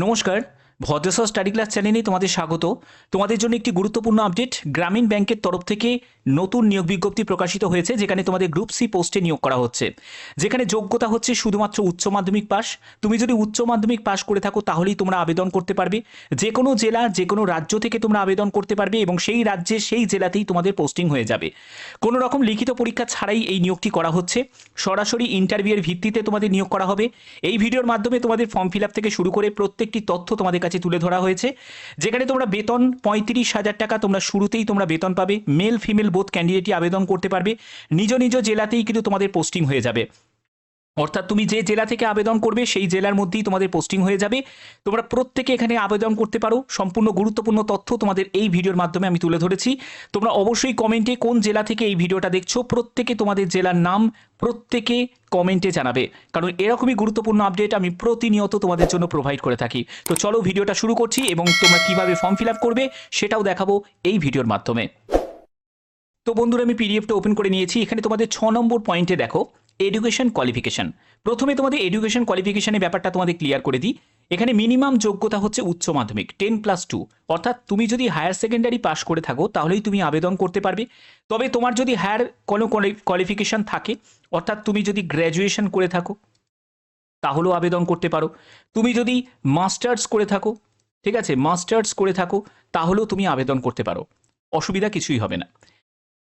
নমস্কার, Bhadreswar study class চ্যানেলে তোমাদের স্বাগত। তোমাদের জন্য একটি গুরুত্বপূর্ণ আপডেট। গ্রামীণ ব্যাংকের তরফ থেকে নতুন নিয়োগ বিজ্ঞপ্তি প্রকাশিত হয়েছে, যেখানে তোমাদের গ্রুপ সি পোস্টে নিয়োগ করা হচ্ছে, যেখানে যোগ্যতা হচ্ছে শুধুমাত্র উচ্চ মাধ্যমিক পাস। তুমি যদি উচ্চ মাধ্যমিক পাস করে থাকো তাহলেই তোমরা আবেদন করতে পারবে। যে কোনো জেলা, যে কোনো রাজ্য থেকে তোমরা আবেদন করতে পারবে এবং সেই রাজ্যে সেই জেলাতেই তোমাদের পোস্টিং হয়ে যাবে। কোনো রকম লিখিত পরীক্ষা ছাড়াই এই নিয়োগটি করা হচ্ছে। সরাসরি ইন্টারভিউয়ের ভিত্তিতে তোমাদের নিয়োগ করা হবে। এই ভিডিওর মাধ্যমে তোমাদের ফর্ম ফিল আপ থেকে শুরু করে প্রত্যেকটি তথ্য তোমাদের কাছে তুলে ধরা হয়েছে, যেখানে তোমরা বেতন 35,000 টাকা তোমরা শুরুতেই তোমরা বেতন পাবে। মেল ফিমেল বোথ ক্যান্ডিডেটই আবেদন করতে পারবে। নিজ নিজ জেলাতেই কিন্তু তোমাদের পোস্টিং হয়ে যাবে। অর্থাৎ তুমি যে জেলা থেকে আবেদন করবে সেই জেলার মধ্যেই তোমাদের পোস্টিং হয়ে যাবে। তোমরা প্রত্যেকে এখানে আবেদন করতে পারো। সম্পূর্ণ গুরুত্বপূর্ণ তথ্য তোমাদের এই ভিডিওর মাধ্যমে আমি তুলে ধরেছি। তোমরা অবশ্যই কমেন্টে কোন জেলা থেকে এই ভিডিওটা দেখছো প্রত্যেকে তোমাদের জেলার নাম প্রত্যেকে কমেন্টে জানাবে, কারণ এরকমই গুরুত্বপূর্ণ আপডেট আমি প্রতিনিয়ত তোমাদের জন্য প্রোভাইড করে থাকি। তো চলো ভিডিওটা শুরু করছি এবং তোমরা কিভাবে ফর্ম ফিল আপ করবে সেটাও দেখাবো এই ভিডিওর মাধ্যমে। তো বন্ধুরা, আমি পিডিএফটা ওপেন করে নিয়েছি। এখানে তোমাদের 6 নম্বর পয়েন্টে দেখো এডুকেশন কোয়ালিফিকেশন। প্রথমে তোমাদের এডুকেশন কোয়ালিফিকেশনের ব্যাপারটা তোমাদের ক্লিয়ার করে দিই। এখানে মিনিমাম যোগ্যতা হচ্ছে উচ্চ মাধ্যমিক 10+2, অর্থাৎ তুমি যদি হায়ার সেকেন্ডারি পাস করে থাকো তাহলেই তুমি আবেদন করতে পারবে। তবে তোমার যদি হায়ার কোনো কোয়ালিফিকেশন থাকে, অর্থাৎ তুমি যদি গ্র্যাজুয়েশন করে থাকো তাহলেও আবেদন করতে পারো। তুমি যদি মাস্টার্স করে থাকো, ঠিক আছে, মাস্টার্স করে থাকো তাহলেও তুমি আবেদন করতে পারো, অসুবিধা কিছুই হবে না।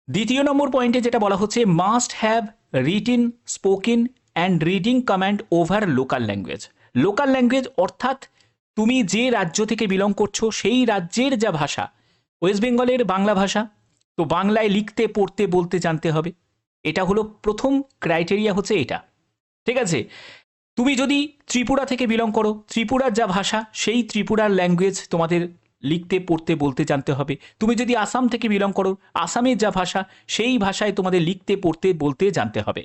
দ্বিতীয় নম্বর পয়েন্টে যেটা বলা হচ্ছে, must have written spoken and reading command over local language. Local language অর্থাৎ তুমি যে রাজ্য থেকে বিলং করছো সেই রাজ্যের যা ভাষা, ওয়েস্ট বেঙ্গলের বাংলা ভাষা, তো বাংলায় লিখতে পড়তে বলতে জানতে হবে। এটা হলো প্রথম ক্রাইটেরিয়া, হচ্ছে এটা, ঠিক আছে। তুমি যদি ত্রিপুরা থেকে বিলং করো, ত্রিপুরার যা ভাষা সেই ত্রিপুরার ল্যাঙ্গুয়েজ তোমাদের লিখতে পড়তে বলতে জানতে হবে। তুমি যদি আসাম থেকে বিলং করো, আসামের যা ভাষা সেই ভাষায় তোমাদের লিখতে পড়তে বলতে জানতে হবে।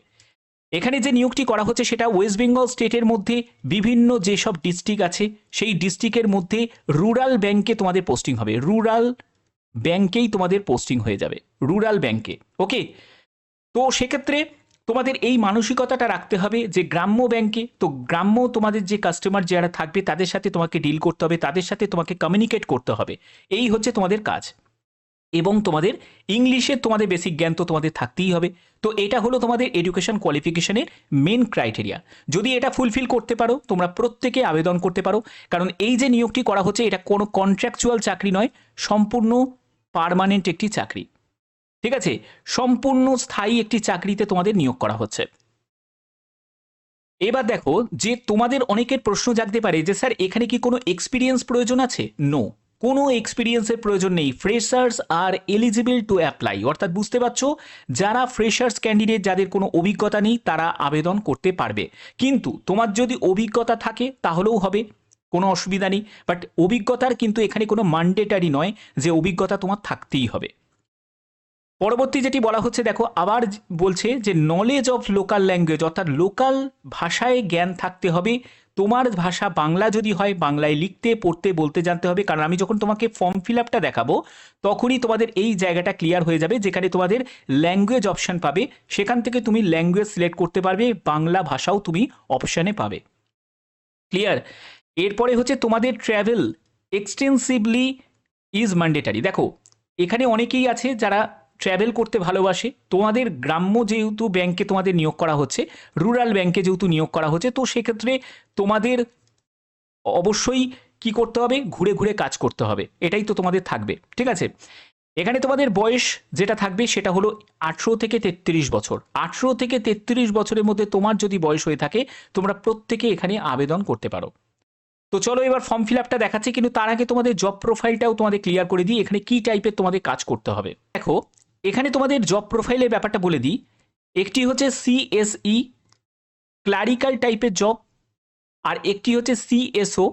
এখানে যে নিয়োগটি করা হচ্ছে সেটা ওয়েস্ট বেঙ্গল স্টেটের মধ্যে বিভিন্ন যেসব ডিস্ট্রিক্ট আছে সেই ডিস্ট্রিক্টের মধ্যে রুরাল ব্যাংকে তোমাদের পোস্টিং হবে। রুরাল ব্যাংকেই তোমাদের পোস্টিং হয়ে যাবে, রুরাল ব্যাংকে। ওকে, তো সেক্ষেত্রে তোমাদের এই মানসিকতাটা রাখতে হবে যে গ্রাম্য ব্যাংকে, তো গ্রাম্য তোমাদের যে কাস্টমার যারা থাকবে তাদের সাথে তোমাকে ডিল করতে হবে, তাদের সাথে তোমাকে কমিউনিকেট করতে হবে, এই হচ্ছে তোমাদের কাজ। এবং তোমাদের ইংলিশে তোমাদের বেসিক জ্ঞান তো তোমাদের থাকতেই হবে। তো এটা হলো তোমাদের এডুকেশন কোয়ালিফিকেশনের মেন ক্রাইটেরিয়া। যদি এটা ফুলফিল করতে পারো তোমরা প্রত্যেকে আবেদন করতে পারো, কারণ এই যে নিয়োগটি করা হচ্ছে এটা কোনো কন্ট্রাকচুয়াল চাকরি নয়, সম্পূর্ণ পার্মানেন্ট একটি চাকরি, ঠিক আছে, সম্পূর্ণ স্থায়ী একটি চাকরিতে তোমাদের নিয়োগ করা হচ্ছে। এবার দেখো যে তোমাদের অনেকের প্রশ্ন জাগতে পারে যে স্যার এখানে কি কোনো এক্সপিরিয়েন্স প্রয়োজন আছে? নো, কোনো এক্সপিরিয়েন্সের প্রয়োজন নেই। Freshers are eligible to apply, অর্থাৎ বুঝতে পারছো, যারা ফ্রেশার্স ক্যান্ডিডেট যাদের কোনো অভিজ্ঞতা নেই তারা আবেদন করতে পারবে। কিন্তু তোমার যদি অভিজ্ঞতা থাকে তাহলেও হবে, কোনো অসুবিধা নেই। বাট অভিজ্ঞতার কিন্তু এখানে কোনো ম্যান্ডেটারি নয় যে অভিজ্ঞতা তোমার থাকতেই হবে। পরবর্তী যেটি বলা হচ্ছে দেখো, আবার বলছে যে নলেজ অফ লোকাল ল্যাঙ্গুয়েজ, অর্থাৎ লোকাল ভাষায় জ্ঞান থাকতে হবে। তোমার ভাষা বাংলা যদি হয় বাংলায় লিখতে পড়তে বলতে জানতে হবে, কারণ আমি যখন তোমাকে ফর্ম ফিল আপটা দেখাবো তখনই তোমাদের এই জায়গাটা ক্লিয়ার হয়ে যাবে, যেখানে তোমাদের ল্যাঙ্গুয়েজ অপশান পাবে, সেখান থেকে তুমি ল্যাঙ্গুয়েজ সিলেক্ট করতে পারবে, বাংলা ভাষাও তুমি অপশানে পাবে। ক্লিয়ার? এরপরে হচ্ছে তোমাদের ট্র্যাভেল এক্সটেন্সিভলি ইজ ম্যান্ডেটারি। দেখো এখানে অনেকেই আছে যারা ট্র্যাভেল করতে ভালোবাসে। তোমাদের গ্রাম্য যেহেতু ব্যাংকে তোমাদের নিয়োগ করা হচ্ছে, রুরাল ব্যাংকে যেহেতু নিয়োগ করা হচ্ছে, তো সেক্ষেত্রে তোমাদের অবশ্যই কি করতে হবে, ঘুরে ঘুরে কাজ করতে হবে, এটাই তো তোমাদের থাকবে, ঠিক আছে। এখানে তোমাদের বয়স যেটা থাকবে সেটা হলো 18 থেকে 33 বছর। 18 থেকে 33 বছরের মধ্যে তোমার যদি বয়স হয়ে থাকে তোমরা প্রত্যেকে এখানে আবেদন করতে পারো। তো চলো এবার ফর্ম ফিল আপটা দেখাচ্ছি, কিন্তু তার আগে তোমাদের জব প্রোফাইলটাও তোমাদের ক্লিয়ার করে দিই, এখানে কি টাইপের তোমাদের কাজ করতে হবে। দেখো এখানে তোমাদের জব প্রোফাইলের ব্যাপারটা বলে দিই। একটি হচ্ছে সিএসই ক্লারিক্যাল টাইপের জব, আর একটি হচ্ছে সিএসও,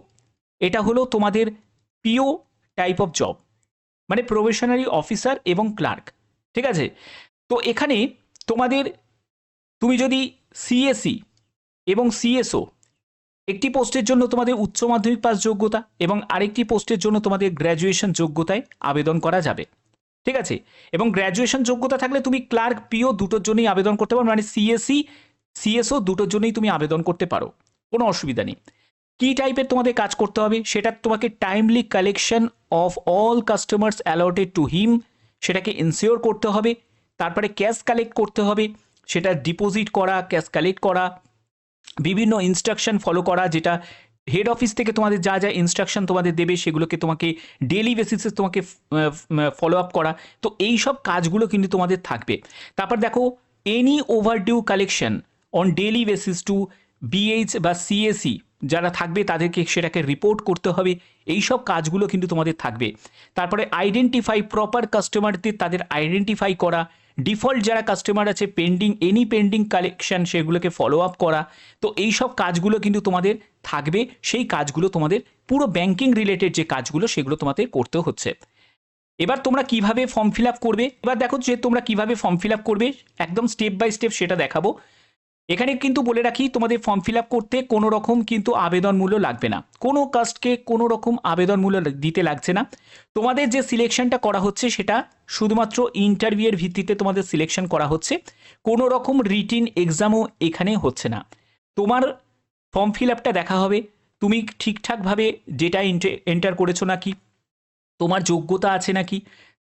এটা হলো তোমাদের পিও টাইপ অফ জব, মানে প্রবেশনারি অফিসার এবং ক্লার্ক, ঠিক আছে। তো এখানে তোমাদের, তুমি যদি সিএসই এবং সিএসও, একটি পোস্টের জন্য তোমাদের উচ্চ মাধ্যমিক পাস যোগ্যতা এবং আরেকটি পোস্টের জন্য তোমাদের গ্র্যাজুয়েশন যোগ্যতায় আবেদন করা যাবে, ঠিক আছে। এবং গ্র্যাজুয়েশন যোগ্যতা থাকলে তুমি ক্লার্ক পিও দুটোর জন্যই আবেদন করতে পারো, মানে সিএসসি সিএসও দুটোর জন্যই তুমি আবেদন করতে পারো, কোনো অসুবিধা নেই। কি টাইপের তোমাদের কাজ করতে হবে সেটা তোমাকে timely collection of all customers allotted to him সেটাকে ইনসিওর করতে হবে। তারপরে ক্যাশ কালেক্ট করতে হবে, সেটা ডিপোজিট করা, ক্যাশ কালেক্ট করা, বিভিন্ন ইনস্ট্রাকশন ফলো করা, যেটা হেড অফিস থেকে তোমাদের যা যা ইনস্ট্রাকশন তোমাদের দেবে সেগুলোকে তোমাকে ডেইলি বেসিসে তোমাকে ফলো আপ করা। তো এই সব কাজগুলো কিন্তু তোমাদের থাকবে। তারপর দেখো, any overdue collection on daily basis to BH বা সিএসি যারা থাকবে তাদেরকে সেটাকে রিপোর্ট করতে হবে। এই সব কাজগুলো কিন্তু তোমাদের থাকবে। তারপরে আইডেন্টিফাই প্রপার কাস্টমারদের, তাদের আইডেন্টিফাই করা, ডিফল্ট যারা কাস্টমার আছে পেন্ডিং এনি পেন্ডিং কালেকশন সেগুলোকে ফলো আপ করা। তো এই সব কাজগুলো কিন্তু তোমাদের থাকবে। সেই কাজগুলো তোমাদের পুরো ব্যাংকিং রিলেটেড যে কাজগুলো সেগুলো তোমাদের করতে হচ্ছে। এবার তোমরা কিভাবে ফর্ম ফিল আপ করবে, এবার দেখো যে তোমরা কিভাবে ফর্ম ফিল আপ করবে একদম স্টেপ বাই স্টেপ সেটা দেখাবো। এখানে কিন্তু বলে রাখি, তোমাদের ফর্ম ফিল আপ করতে কোনো রকম কিন্তু আবেদন মূল্য লাগবে না, কোনো কাস্টকে কোনো রকম আবেদন মূল্য দিতে লাগছে না। তোমাদের যে সিলেকশনটা করা হচ্ছে সেটা শুধুমাত্র ইন্টারভিউয়ের ভিত্তিতে তোমাদের সিলেকশন করা হচ্ছে, কোনো রকম রিটিন এক্সামও এখানে হচ্ছে না। তোমার ফর্ম ফিল আপটা দেখা হবে তুমি ঠিকঠাকভাবে ডেটা এন্টার করেছো নাকি, তোমার যোগ্যতা আছে নাকি,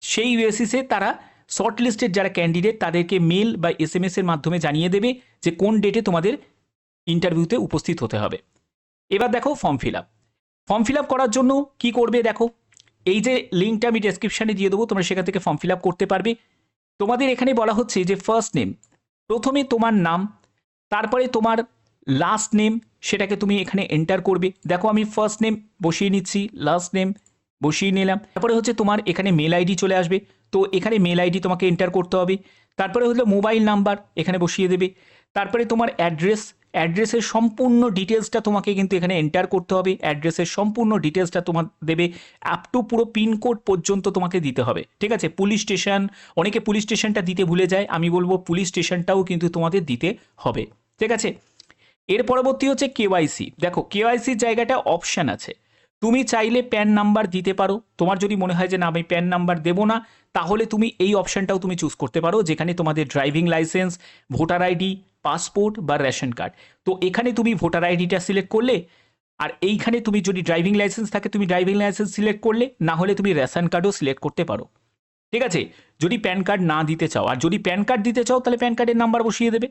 সেই বেসিসে তারা শর্ট লিস্টের যারা ক্যান্ডিডেট তাদেরকে মেল বা SMS এর মাধ্যমে জানিয়ে দেবে যে কোন ডেটে তোমাদের ইন্টারভিউতে উপস্থিত হতে হবে। এবার দেখো ফর্ম ফিল আপ করার জন্য কি করবে দেখো, এই যে লিঙ্কটা আমি ডেসক্রিপশানে দিয়ে দেবো, তোমরা সেখান থেকে ফর্ম ফিল আপ করতে পারবে। তোমাদের এখানে বলা হচ্ছে যে ফার্স্ট নেম, প্রথমে তোমার নাম, তারপরে তোমার লাস্ট নেম সেটাকে তুমি এখানে এন্টার করবে। দেখো আমি ফার্স্ট নেম বসিয়ে নিচ্ছি, লাস্ট নেম বসিয়ে নিলাম। তারপরে হচ্ছে তোমার এখানে মেল আইডি চলে আসবে, তো এখানে মেল আইডি তোমাকে এন্টার করতে হবে। তারপরে হলো মোবাইল নাম্বার এখানে বসিয়ে দেবে। তারপরে তোমার অ্যাড্রেসের সম্পূর্ণ ডিটেলসটা তোমাকে কিন্তু এখানে এন্টার করতে হবে। অ্যাড্রেসের সম্পূর্ণ ডিটেলসটা তোমার দেবে, আপ টু পুরো পিনকোড পর্যন্ত তোমাকে দিতে হবে, ঠিক আছে। পুলিশ স্টেশন, অনেকে পুলিশ স্টেশনটা দিতে ভুলে যায়, আমি বলবো পুলিশ স্টেশনটাও কিন্তু তোমাদের দিতে হবে, ঠিক আছে। এর পরবর্তী হচ্ছে কেওয়াইসি। দেখো কেওয়াইসির জায়গাটা অপশান আছে, তুমি চাইলে প্যান নাম্বার দিতে পারো। তোমার যদি মনে হয় যে না আমি প্যান নাম্বার দেবো না, তাহলে তুমি এই অপশানটাও তুমি চুজ করতে পারো, যেখানে তোমাদের driving licence, voter ID, passport বা রেশন কার্ড। তো এখানে তুমি ভোটার আইডিটা সিলেক্ট করলে, আর এইখানে তুমি যদি ড্রাইভিং লাইসেন্স থাকে তুমি ড্রাইভিং লাইসেন্স সিলেক্ট করলে, না হলে তুমি রেশন কার্ডও সিলেক্ট করতে পারো, ঠিক আছে, যদি প্যান কার্ড না দিতে চাও। আর যদি প্যান কার্ড দিতে চাও তাহলে প্যান কার্ডের নাম্বার বসিয়ে দেবে,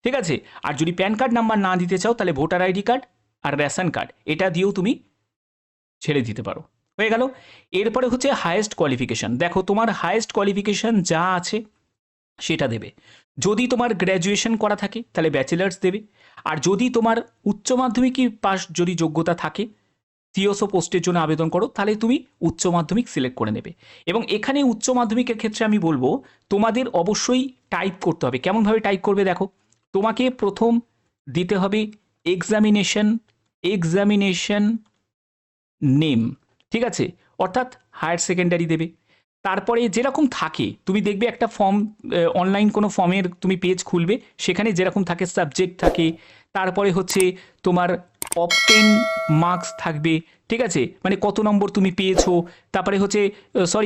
ঠিক আছে। আর যদি প্যান কার্ড নাম্বার না দিতে চাও তাহলে ভোটার আইডি কার্ড আর রেশন কার্ড এটা দিয়েও তুমি ছেড়ে দিতে পারো, হয়ে গেল। এরপরে হচ্ছে হায়েস্ট কোয়ালিফিকেশান। দেখো তোমার হায়েস্ট কোয়ালিফিকেশান যা আছে সেটা দেবে। যদি তোমার গ্র্যাজুয়েশন করা থাকে তাহলে ব্যাচেলার্স দেবে, আর যদি তোমার উচ্চ মাধ্যমিক পাস যদি যোগ্যতা থাকে, সিওসও পোস্টের জন্য আবেদন করো, তাহলে তুমি উচ্চ মাধ্যমিক সিলেক্ট করে নেবে। এবং এখানে উচ্চ মাধ্যমিকের ক্ষেত্রে আমি বলবো তোমাদের অবশ্যই টাইপ করতে হবে। কেমনভাবে টাইপ করবে দেখো, তোমাকে প্রথম দিতে হবে এক্সামিনেশন নেম, ঠিক আছে, অর্থাৎ হায়ার সেকেন্ডারি দেবে। তারপরে যেরকম থাকে তুমি দেখবে একটা ফর্ম, অনলাইন কোনো ফর্মের তুমি পেজ খুলবে, সেখানে যেরকম থাকে সাবজেক্ট থাকে, তারপরে হচ্ছে তোমার অবটেন মার্কস থাকবে, ঠিক আছে, মানে কত নম্বর তুমি পেয়েছো। তারপরে হচ্ছে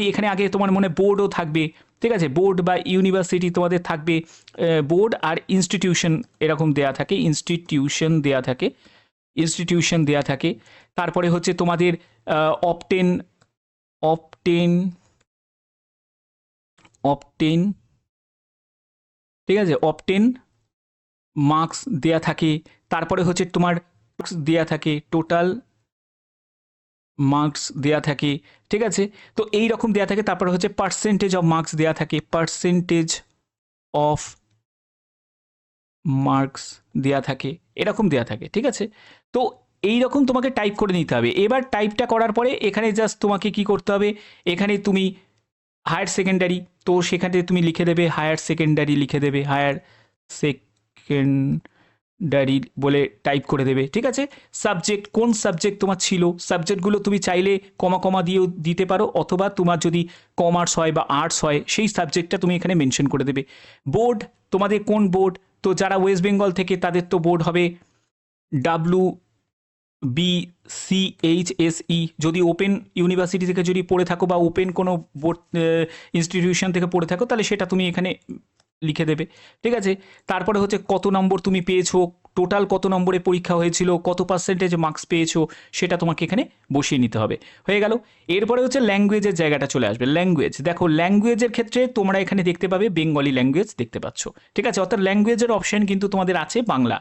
এখানে আগে তোমার মনে বোর্ডও থাকবে, ঠিক আছে, বোর্ড বা ইউনিভার্সিটি তোমাদের থাকবে, বোর্ড আর ইনস্টিটিউশন এরকম দেয়া থাকে, ইনস্টিটিউশন দেয়া থাকে। তারপরে হচ্ছে তোমাদের অবটেন ঠিক আছে, অবটেন মার্কস দেয়া থাকে। তারপরে হচ্ছে তোমার মার্কস দেয়া থাকে, টোটাল মার্কস দেয়া থাকে, ঠিক আছে। তো এই রকম দেয়া থাকে। তারপরে হচ্ছে পার্সেন্টেজ অফ মার্কস দেয়া থাকে, দেয়া থাকে, এরকম দেয়া থাকে, ঠিক আছে। তো এই রকম তোমাকে টাইপ করে নিতে হবে। এবার টাইপটা করার পরে এখানে জাস্ট তোমাকে কি করতে হবে, এখানে তুমি হায়ার সেকেন্ডারি, তো সেখানে তুমি লিখে দেবে হায়ার সেকেন্ডারি বলে টাইপ করে দেবে, ঠিক আছে। সাবজেক্ট, কোন সাবজেক্ট তোমার ছিল, সাবজেক্টগুলো তুমি চাইলে কমা দিয়েও দিতে পারো, অথবা তোমার যদি কমার্স হয় বা আর্টস হয় সেই সাবজেক্টটা তুমি এখানে মেনশন করে দেবে। বোর্ড, তোমাদের কোন বোর্ড, তো যারা ওয়েস্ট বেঙ্গল থেকে তাদের তো বোর্ড হবে WBCHSE। যদি ওপেন ইউনিভার্সিটি থেকে যদি পড়ে থাকো বা ওপেন কোনো বোর্ড ইনস্টিটিউশন থেকে পড়ে থাকো তাহলে সেটা তুমি এখানে লিখে দেবে, ঠিক আছে। তারপরে হচ্ছে কত নম্বর তুমি পেয়েছো, টোটাল কত নম্বরে পরীক্ষা হয়েছিল, কত পার্সেন্টেজ মার্কস পেয়েছো, সেটা তোমাকে এখানে বসিয়ে নিতে হবে। হয়ে গেল। এরপরে হচ্ছে ল্যাঙ্গুয়েজের জায়গাটা চলে আসবে। ল্যাঙ্গুয়েজ, দেখো ল্যাঙ্গুয়েজের ক্ষেত্রে তোমরা এখানে দেখতে পাবে বেঙ্গলি ল্যাঙ্গুয়েজ দেখতে পাচ্ছ, ঠিক আছে। অর্থাৎ ল্যাঙ্গুয়েজের অপশন কিন্তু তোমাদের আছে বাংলা,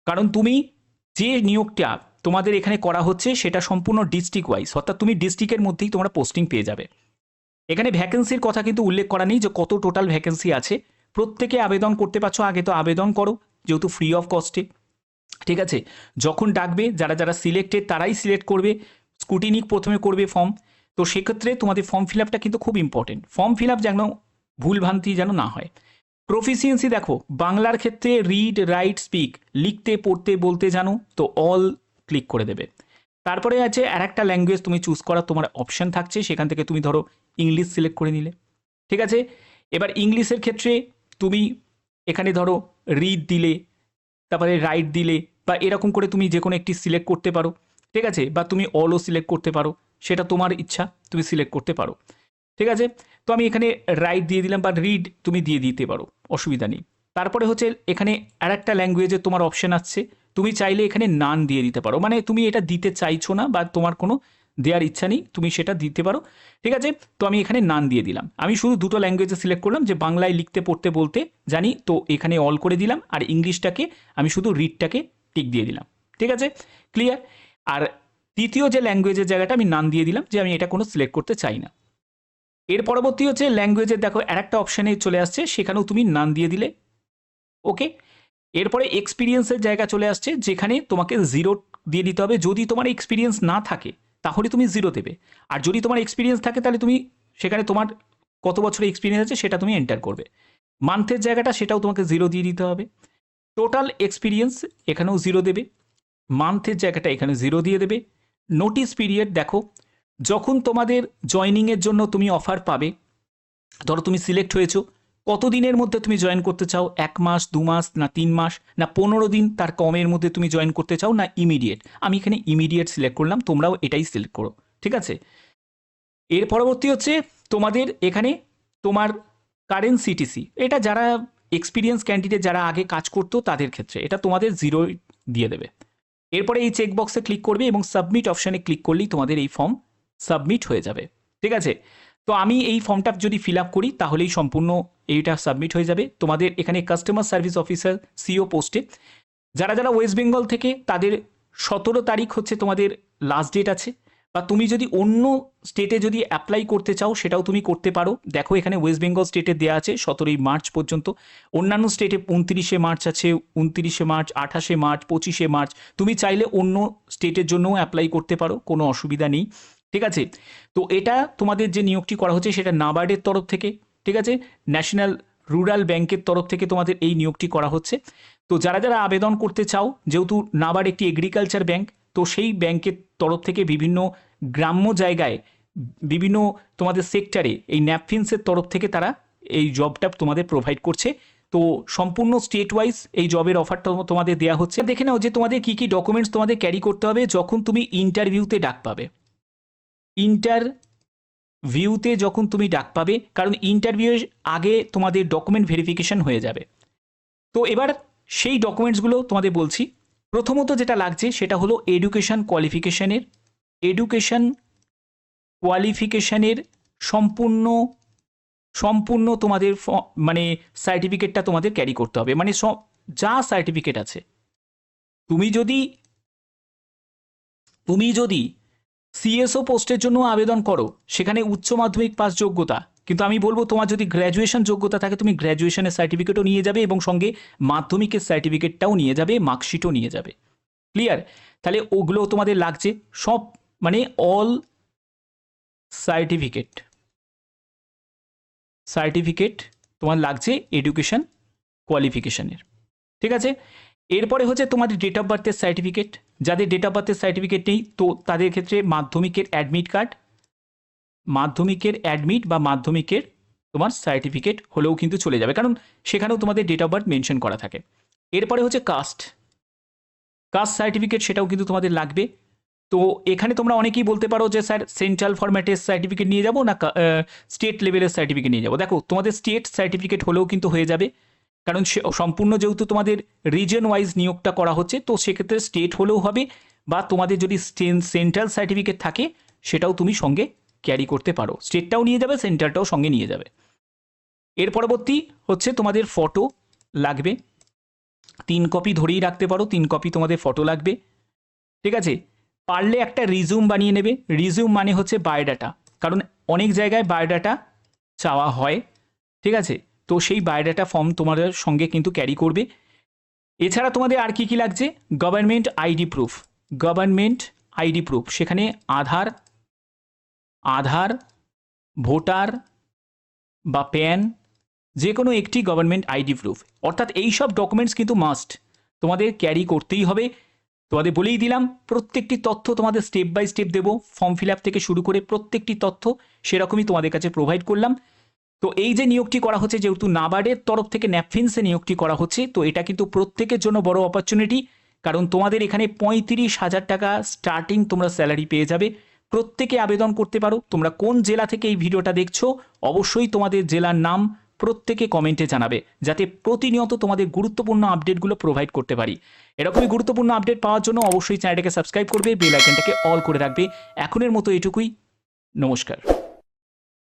কারণ তুমি যে নিয়োগটা তোমাদের এখানে করা হচ্ছে সেটা সম্পূর্ণ ডিস্ট্রিক্ট ওয়াইজ, অর্থাৎ তুমি ডিস্ট্রিক্টের মধ্যেই তোমরা পোস্টিং পেয়ে যাবে। এখানে ভ্যাকেন্সির কথা কিন্তু উল্লেখ করা নেই যে কত টোটাল ভ্যাকেন্সি আছে। প্রত্যেকে আবেদন করতে পারছো, আগে তো আবেদন করো যেহেতু ফ্রি অফ কস্টে, ঠিক আছে। যখন ডাকবে যারা যারা সিলেক্টেড তারাই সিলেক্ট করবে, স্কুটিনি প্রথমে করবে ফর্ম। তো সেক্ষেত্রে তোমাদের ফর্ম ফিল আপটা কিন্তু খুব ইম্পর্টেন্ট, ফর্ম ফিল আপ যেন ভুলভ্রান্তি যেন না হয়। প্রফিসিয়েন্সি দেখো, বাংলার ক্ষেত্রে রিড রাইট স্পিক, লিখতে পড়তে বলতে জানো তো অল ক্লিক করে দেবে। তারপরে আছে আর একটা ল্যাঙ্গুয়েজ তুমি চুজ করার তোমার অপশান থাকছে, সেখান থেকে তুমি ধরো ইংলিশ সিলেক্ট করে নিলে, ঠিক আছে। এবার ইংলিশের ক্ষেত্রে তুমি এখানে ধরো রিড দিলে, তারপরে রাইট দিলে, বা এরকম করে তুমি যে কোনো একটি সিলেক্ট করতে পারো, ঠিক আছে। বা তুমি অলও সিলেক্ট করতে পারো, সেটা তোমার ইচ্ছা, তুমি সিলেক্ট করতে পারো, ঠিক আছে। তো আমি এখানে রাইট দিয়ে দিলাম, বা রিড তুমি দিয়ে দিতে পারো, অসুবিধা নেই। তারপরে হচ্ছে এখানে আর একটা ল্যাঙ্গুয়েজের তোমার অপশন আসছে, তুমি চাইলে এখানে নান দিয়ে দিতে পারো, মানে তুমি এটা দিতে চাইছো না বা তোমার কোনো দেওয়ার ইচ্ছা নেই, তুমি সেটা দিতে পারো, ঠিক আছে। তো আমি এখানে নান দিয়ে দিলাম। আমি শুধু দুটো ল্যাঙ্গুয়েজে সিলেক্ট করলাম, যে বাংলায় লিখতে পড়তে বলতে জানি, তো এখানে অল করে দিলাম, আর ইংলিশটাকে আমি শুধু রিডটাকে টিক দিয়ে দিলাম, ঠিক আছে, ক্লিয়ার। আর তৃতীয় যে ল্যাঙ্গুয়েজের জায়গাটা আমি নান দিয়ে দিলাম, যে আমি এটা কোনো সিলেক্ট করতে চাই না। এর পরবর্তী হচ্ছে ল্যাঙ্গুয়েজের, দেখো আর একটা অপশানে চলে আসছে, সেখানেও তুমি নান দিয়ে দিলে, ওকে। এরপরে এক্সপিরিয়েন্সের জায়গা চলে আসছে, যেখানে তোমাকে 0 দিয়ে দিতে হবে। যদি তোমার এক্সপিরিয়েন্স না থাকে তাহলে তুমি 0 দেবে, আর যদি তোমার এক্সপিরিয়েন্স থাকে তাহলে তুমি সেখানে তোমার কত বছরের এক্সপিরিয়েন্স আছে সেটা তুমি এন্টার করবে। মান্থের জায়গাটা সেটাও তোমাকে 0 দিয়ে দিতে হবে। টোটাল এক্সপিরিয়েন্স এখানেও 0 দেবে, মান্থের জায়গাটা এখানে 0 দিয়ে দেবে। নোটিস পিরিয়ড, দেখো যখন তোমাদের জয়নিংয়ের জন্য তুমি অফার পাবে, ধরো তুমি সিলেক্ট হয়েছো, কত দিনের মধ্যে তুমি জয়েন করতে চাও, 1 মাস, 2 মাস, না 3 মাস, না 15 দিন তার কমের মধ্যে তুমি জয়েন করতে চাও, না ইমিডিয়েট। আমি এখানে ইমিডিয়েট সিলেক্ট করলাম, তোমরাও এটাই সিলেক্ট করো, ঠিক আছে। এর পরবর্তী হচ্ছে তোমাদের এখানে তোমার কারেন্ট সিটিসি, এটা যারা এক্সপিরিয়েন্স ক্যান্ডিডেট যারা আগে কাজ করতো তাদের ক্ষেত্রে এটা তোমাদের 0 দিয়ে দেবে। এরপরে এই চেকবক্সে ক্লিক করবে এবং সাবমিট অপশানে ক্লিক করলেই তোমাদের এই ফর্ম সাবমিট হয়ে যাবে, ঠিক আছে। তো আমি এই ফর্মটা যদি ফিল আপ করি তাহলেই সম্পূর্ণ এইটা সাবমিট হয়ে যাবে। তোমাদের এখানে কাস্টমার সার্ভিস অফিসার সিও পোস্টে যারা যারা ওয়েস্ট বেঙ্গল থেকে, তাদের 17 তারিখ হচ্ছে তোমাদের লাস্ট ডেট আছে। বা তুমি যদি অন্য স্টেটে যদি অ্যাপ্লাই করতে চাও সেটাও তুমি করতে পারো। দেখো এখানে ওয়েস্ট বেঙ্গল স্টেটে দেওয়া আছে 17 মার্চ পর্যন্ত, অন্যান্য স্টেটে 29 মার্চ আছে, 29 মার্চ, 28 মার্চ, 25 মার্চ। তুমি চাইলে অন্য স্টেটের জন্যও অ্যাপ্লাই করতে পারো, কোনো অসুবিধা নেই, ঠিক আছে। তো এটা তোমাদের যে নিয়োগটি করা হচ্ছে সেটা নাবার্ডের তরফ থেকে, ঠিক আছে, ন্যাশনাল রুরাল ব্যাংকের তরফ থেকে তোমাদের এই নিয়োগটি করা হচ্ছে। তো যারা যারা আবেদন করতে চাও, যেহেতু নাবার্ড একটি এগ্রিকালচার ব্যাংক, তো সেই ব্যাংকের তরফ থেকে বিভিন্ন গ্রাম্য জায়গায়, বিভিন্ন তোমাদের সেক্টরে এই ন্যাপফিন্সের তরফ থেকে তারা এই জবটা তোমাদের প্রোভাইড করছে। তো সম্পূর্ণ স্টেট ওয়াইজ এই জবের অফারটা তোমাদের দেওয়া হচ্ছে। দেখে নাও যে তোমাদের কী কী ডকুমেন্টস তোমাদের ক্যারি করতে হবে যখন তুমি ইন্টারভিউতে ডাক পাবে। ইন্টারভিউতে যখন তুমি ডাক পাবে, কারণ ইন্টারভিউয়ের আগে তোমাদের ডকুমেন্ট ভেরিফিকেশন হয়ে যাবে। তো এবার সেই ডকুমেন্টসগুলো তোমাদের বলছি। প্রথমত যেটা লাগছে সেটা হলো এডুকেশন কোয়ালিফিকেশানের সম্পূর্ণ তোমাদের মানে সার্টিফিকেটটা তোমাদের ক্যারি করতে হবে, মানে যা সার্টিফিকেট আছে। তুমি যদি সিএসও পোস্টের জন্য আবেদন করো, সেখানে উচ্চ মাধ্যমিক পাস যোগ্যতা, কিন্তু আমি বলবো তোমার যদি গ্র্যাজুয়েশন যোগ্যতা থাকে তুমি গ্র্যাজুয়েশনের সার্টিফিকেটও নিয়ে যাবে এবং সঙ্গে মাধ্যমিকের সার্টিফিকেটটাও নিয়ে যাবে, মার্কশিটও নিয়ে যাবে, ক্লিয়ার। তাহলে ওগুলো তোমাদের লাগছে সব, মানে অল সার্টিফিকেট তোমার লাগছে এডুকেশন কোয়ালিফিকেশানের, ঠিক আছে। এরপরে হচ্ছে তোমাদের ডেট অফ বার্থের সার্টিফিকেট, যাদের ডেট অফ বার্থের সার্টিফিকেট নেই তো তাদের ক্ষেত্রে মাধ্যমিকের অ্যাডমিট বা মাধ্যমিকের তোমার সার্টিফিকেট হলেও কিন্তু চলে যাবে, কারণ সেখানেও তোমাদের ডেট অফ বার্থ মেনশন করা থাকে। এরপরে হচ্ছে কাস্ট সার্টিফিকেট, সেটাও কিন্তু তোমাদের লাগবে। তো এখানে তোমরা অনেকেই বলতে পারো যে স্যার সেন্ট্রাল ফরম্যাটের সার্টিফিকেট নিয়ে যাবো না স্টেট লেভেলের সার্টিফিকেট নিয়ে যাবো। দেখো তোমাদের স্টেট সার্টিফিকেট হলেও কিন্তু হয়ে যাবে, কারণ সম্পূর্ণ যেহেতু তোমাদের রিজন ওয়াইজ নিয়োগটা করা হচ্ছে, তো সেক্ষেত্রে স্টেট হলেও হবে, বা তোমাদের যদি সেন্ট্রাল সার্টিফিকেট থাকে সেটাও তুমি সঙ্গে ক্যারি করতে পারো। স্টেটটাও নিয়ে যাবে, সেন্ট্রালটাও সঙ্গে নিয়ে যাবে। এর পরবর্তী হচ্ছে তোমাদের ফটো লাগবে, 3 কপি ধরেই রাখতে পারো, 3 কপি তোমাদের ফটো লাগবে, ঠিক আছে। পারলে একটা রিজিউম বানিয়ে নেবে। রিজিউম মানে হচ্ছে বায়োডাটা, কারণ অনেক জায়গায় বায়োডাটা চাওয়া হয়, ঠিক আছে। তো সেই বায়োডাটা ফর্ম তোমাদের সঙ্গে কিন্তু ক্যারি করবে। এছাড়া তোমাদের আর কি কি লাগছে, government ID proof, government ID proof, সেখানে আধার, ভোটার বা প্যান, যে কোনো একটি গভর্নমেন্ট আইডি প্রুফ, অর্থাৎ এই সব ডকুমেন্টস কিন্তু মাস্ট তোমাদের ক্যারি করতেই হবে। তোমাদের বলেই দিলাম, প্রত্যেকটি তথ্য তোমাদের স্টেপ বাই স্টেপ দেবো, ফর্ম ফিল আপ থেকে শুরু করে প্রত্যেকটি তথ্য সেরকমই তোমাদের কাছে প্রোভাইড করলাম। তো এই যে নিয়োগটি করা হচ্ছে, যেহেতু নাবার্ডের তরফ থেকে ন্যাপফিন্সে নিয়োগটি করা হচ্ছে, তো এটা কিন্তু প্রত্যেকের জন্য বড় অপরচুনিটি, কারণ তোমাদের এখানে 35,000 টাকা স্টার্টিং তোমরা স্যালারি পেয়ে যাবে। প্রত্যেকে আবেদন করতে পারো। তোমরা কোন জেলা থেকে এই ভিডিওটা দেখছো অবশ্যই তোমাদের জেলার নাম প্রত্যেকে কমেন্টে জানাবে, যাতে প্রতিনিয়ত তোমাদের গুরুত্বপূর্ণ আপডেটগুলো প্রোভাইড করতে পারি। এরকমই গুরুত্বপূর্ণ আপডেট পাওয়ার জন্য অবশ্যই চ্যানেলটাকে সাবস্ক্রাইব করবে, বেল আইকনটাকে অল করে রাখবে। এখনের মতো এটুকুই, নমস্কার।